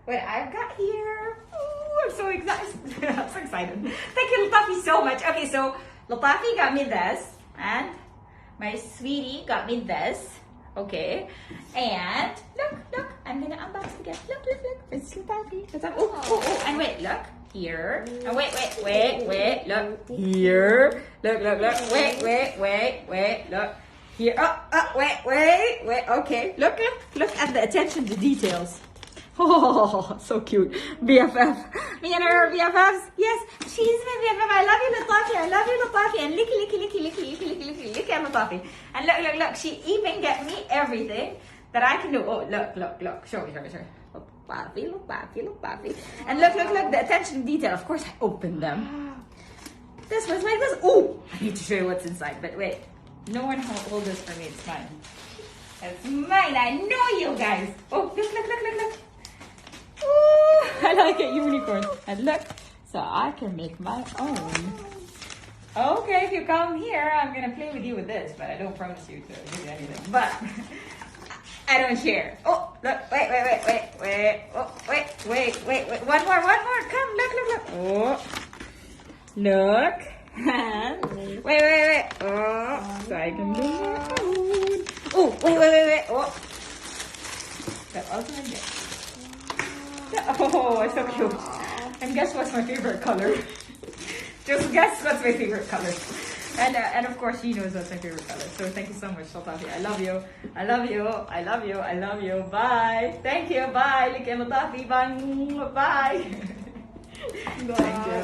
what I've got here. Ooh, I'm so excited. I'm so excited. Thank you, Latafi, so much. Okay, so Latafi got me this, and my sweetie got me this. Okay, and look, I'm gonna unbox it again. Look, it's Latafi. Oh, and wait, look here. And wait, look here. Look, wait, look. Here, wait, okay. Look at the attention to details. Oh, so cute. BFF. Me and her are BFFs. Yes, she's my BFF. I love you, Latafi. And licky at Latafi. And look. She even get me everything that I can do. Oh, look. Show me. Latafi. And look, the attention to detail. Of course, I opened them. This was like this. Oh, I need to show you what's inside. But wait, no one hold this for me. It's mine. It's mine. I know you guys. Oh, look. Ooh, I like it, unicorn. And look, so I can make my own. Okay, if you come here, I'm gonna play with you with this, but I don't promise you to give you anything. But I don't share. Oh, look, wait. Oh, wait. One more. Come, look. Oh, look. And wait. Oh, so I can do my own. Oh, wait. Oh, that also like this. Oh, it's so cute. And guess what's my favorite color? Just guess what's my favorite color. And of course she knows what's my favorite color. So thank you so much, Latafi. I love you. Bye. Thank you. Bye. Look at Latafi. Bye. Thank you.